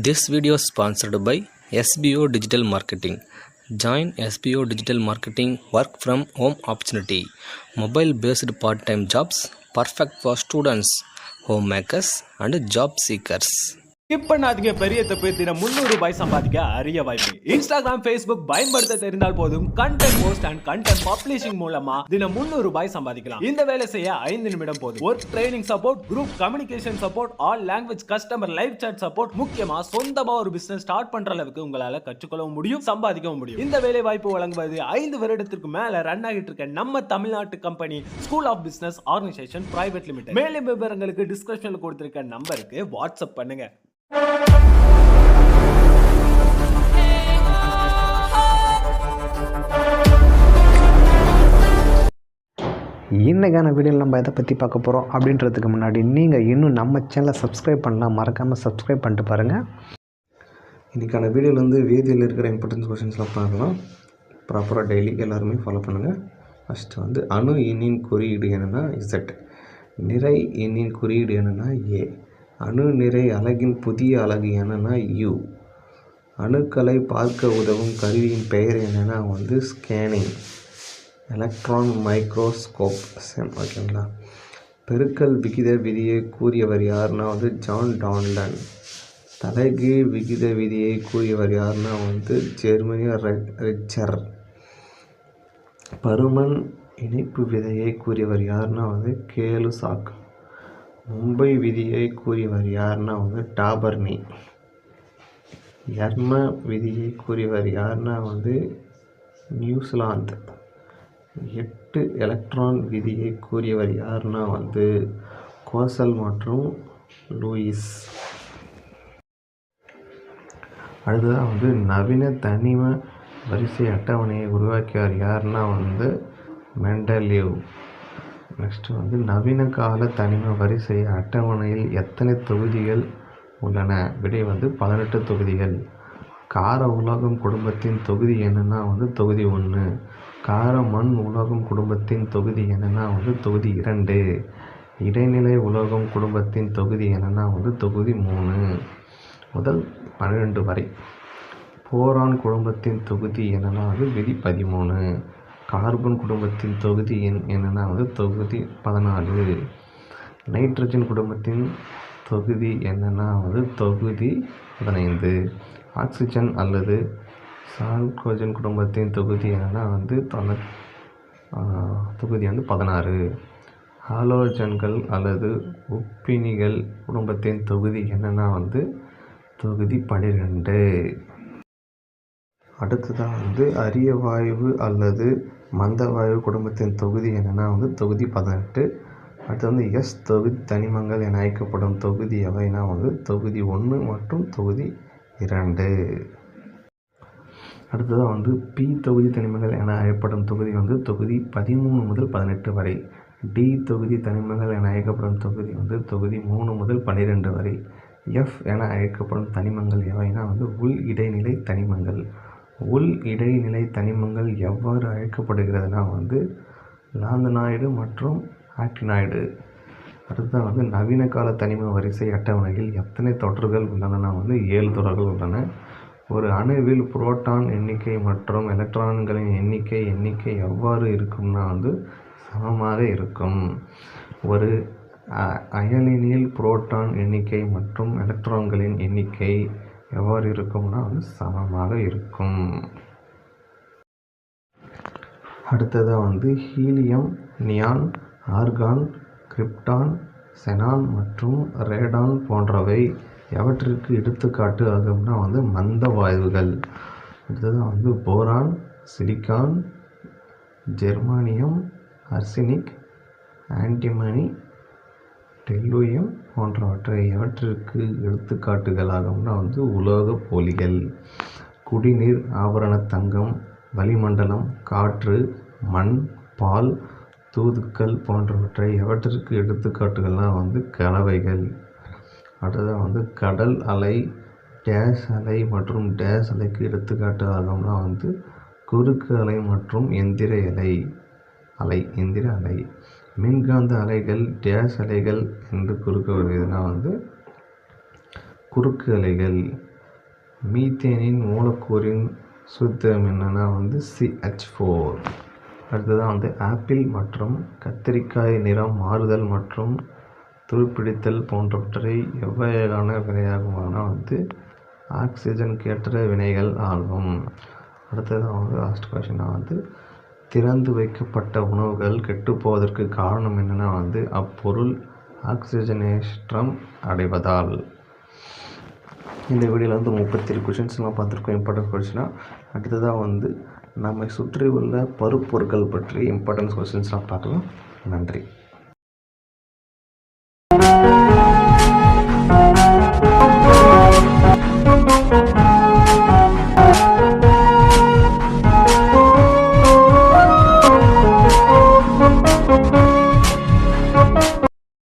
This video is sponsored by SBO Digital Marketing. Join SBO Digital Marketing work from home opportunity. Mobile based part-time jobs perfect for students, homemakers and job seekers. Skip பண்ணாதீங்க. பெரிய தப்பு. தினம் ₹300 சம்பாதிக்க அரிய வாய்ப்பு. Instagram, Facebook பயன்படுத்த தெரிந்தால் போதும். Content post and content publishing மூலமா தினம் ₹300 சம்பாதிக்கலாம். இந்த வேலை செய்ய 5 நிமிடம் போதும். Work training support, group communication support, all language customer live chat support, முக்கியமா சொந்தமா ஒரு பிசினஸ் ஸ்டார்ட் பண்ற அளவுக்கு உங்களால கற்றுக்கொள்ளவும் முடியும், சம்பாதிக்கவும் முடியும். இந்த வேலை வாய்ப்பு வழங்குவது 5 வருடத்திற்கு மேல ரன் ஆகிட்டு இருக்க நம்ம தமிழ்நாட்டு company school of business organisation private limited. மேலும் விவரங்களுக்கு டிஸ்கிரிப்ஷன்ல கொடுத்திருக்க நம்பருக்கு வாட்ஸ்அப் பண்ணுங்க. இன்றைக்கான வீடியோவில் நம்ம எதை பற்றி பார்க்க போகிறோம் அப்படின்றதுக்கு முன்னாடி நீங்கள் இன்னும் நம்ம சேனலை சப்ஸ்கிரைப் பண்ணலாம், மறக்காமல் சப்ஸ்கிரைப் பண்ணிட்டு பாருங்கள். இன்றைக்கான வீடியோவில் வந்து வேதியில் இருக்கிற இம்பார்ட்டன்ஸ் கொஷின்ஸ்லாம் பார்க்கலாம். ப்ராப்பராக டெய்லி எல்லாருமே ஃபாலோ பண்ணுங்கள். ஃபஸ்ட்டு வந்து அணு எண்ணின் குறியீடு என்னென்னா Z, நிறை எண்ணின் குறியீடு என்னென்னா A, அணு நிறை அலகின் புதிய அலகு என்னென்னா U, அணுக்களை பார்க்க உதவும் கருவியின் பெயர் என்னென்னா வந்து ஸ்கேனிங், எலக்ட்ரான் மைக்ரோஸ்கோப் சேம். ஓகேங்களா. பெருக்கல் விகித விதியை கூறியவர் யாருன்னா வந்து ஜான் டான்லன். தலைகீழ் விகித விதியை கூறியவர் யாருன்னா வந்து ஜெர்மனிய ரிச்சர். பருமன் இணைப்பு விதியை கூறியவர் யாருன்னா வந்து கேலுசாக். மும்பை விதியை கூறியவர் யாருன்னா வந்து டாபர்னி. எர்ம விதியை கூறியவர் யாருன்னா வந்து நியூசிலாந்து. 8 எலக்ட்ரான் விதியை கூறியவர் யாருன்னா வந்து கோசல் மற்றும் லூயிஸ். அடுத்ததாக வந்து நவீன தனிம வரிசை அட்டவணையை உருவாக்கியவர் யாருன்னா வந்து மெண்டலீவ். நெக்ஸ்ட்டு வந்து நவீன கால தனிம வரிசை அட்டவணையில் எத்தனை தொகுதிகள் உள்ளன? விடை வந்து 18 தொகுதிகள். கார உலோகம் குடும்பத்தின் தொகுதி என்னென்னா வந்து தொகுதி 1. கார மண் உலோகம் குடும்பத்தின் தொகுதி என்னென்னா வந்து தொகுதி 2. இடைநிலை உலோகம் குடும்பத்தின் தொகுதி என்னென்னா வந்து தொகுதி 3 முதல் 12 வரை. போரான் குடும்பத்தின் தொகுதி என்னென்னா வந்து விதி 13. கார்பன் குடும்பத்தின் தொகுதி என்னென்னா வந்து தொகுதி 14. நைட்ரஜன் குடும்பத்தின் தொகுதி என்னென்னா வந்து தொகுதி 15. ஆக்சிஜன் அல்லது சால்கோஜன் குடும்பத்தின் தொகுதி என்னென்னா வந்து தொகுதி வந்து 16. ஹாலோஜன்கள் அல்லது உப்பினிகள் குடும்பத்தின் தொகுதி என்னென்னா வந்து தொகுதி 12. அடுத்ததாக வந்து அரிய வாயு அல்லது மந்த வாயு குடும்பத்தின் தொகுதி என்னென்னா வந்து தொகுதி 18. அடுத்து வந்து S தொகுதி தனிமங்கள் என அழைக்கப்படும் தொகுதி எவைனா வந்து தொகுதி 1 மற்றும் தொகுதி 2. அடுத்ததாக வந்து P தொகுதி தனிமங்கள் என அழைக்கப்படும் தொகுதி வந்து தொகுதி 13 முதல் 18 வரை. D தொகுதி தனிமங்கள் என அழைக்கப்படும் தொகுதி வந்து தொகுதி 3 முதல் 12 வரை. F என அழைக்கப்படும் தனிமங்கள் எவைனா வந்து உள் இடைநிலை தனிமங்கள். உள் இடைநிலை தனிமங்கள் எவ்வாறு அழைக்கப்படுகிறதுனா வந்து லாந்தனாய்டு மற்றும் ஆக்டினாய்டு. அடுத்தது வந்து நவீன கால தனிம வரிசை அட்டவணையில் எத்தனை தொடர்கள் உள்ளன வந்து 7 தொடர்கள் உள்ளன. ஒரு அணுவில் புரோட்டான் எண்ணிக்கை மற்றும் எலக்ட்ரான்களின் எண்ணிக்கை எவ்வாறு இருக்கும்னா வந்து சமமாக இருக்கும். ஒரு அயனியில் புரோட்டான் எண்ணிக்கை மற்றும் எலக்ட்ரான்களின் எண்ணிக்கை எவ்வாறு இருக்கும்னா வந்து சமமாக இருக்கும். அடுத்ததாக வந்து helium, neon, argon, krypton, xenon மற்றும் ரேடான் போன்றவை எவற்றிற்கு எடுத்துக்காட்டு ஆகும்னா வந்து மந்த வாயுகள். அடுத்ததாக வந்து போரான், சிலிக்கான், ஜெர்மானியம், அர்சனிக், ஆன்டிமனி, டெல்லூயம் போன்றவற்றை எவற்றிற்கு எடுத்துக்காட்டுகளாகும்னா வந்து உலோக போலிகள். குடிநீர், ஆபரண தங்கம், வளிமண்டலம், காற்று, மண், பால், தூதுக்கள் போன்றவற்றை எவற்றிற்கு எடுத்துக்காட்டுகள்லாம் வந்து கலவைகள். அடுத்ததாக வந்து கடல் அலை, டேஷ் அலை மற்றும் டேஷ் அலைக்கு எடுத்துக்காட்டு ஆகும்னா வந்து குறுக்கு அலை மற்றும் எந்திர அலை. மின்காந்த அலைகள் டேஷ் அலைகள் என்று குறிக்கப்படுவதுனா வந்து குறுக்கு அலைகள். மீத்தேனின் மூலக்கூறின் சூத்திரம் என்னென்னா வந்து CH4. அடுத்ததான் வந்து ஆப்பிள் மற்றும் கத்திரிக்காய் நிறம் மாறுதல் மற்றும் துருப்பிடித்தல் போன்றவற்றை எவ்வகையான வினையாகுமான வந்து ஆக்சிஜனுக்கேற்ற வினைகள் ஆகும். அடுத்ததான் வந்து லாஸ்ட் கொஷினாக வந்து திறந்து வைக்கப்பட்ட உணவுகள் கெட்டுப்போவதற்கு காரணம் என்னென்னா வந்து அப்பொருள் ஆக்சிஜனேற்றம் அடைவதால். இந்த வீடியோவில் வந்து 37 கொஷின்ஸ்லாம் பார்த்துருக்கோம், இம்பார்ட்டன்ட் கொஷினாக. அடுத்ததாக வந்து நம்மை சுற்றி உள்ள பருப்பொருட்கள் பற்றி இம்பார்ட்டன்ஸ் கொஷின்ஸ்லாம் பார்க்கலாம். நன்றி.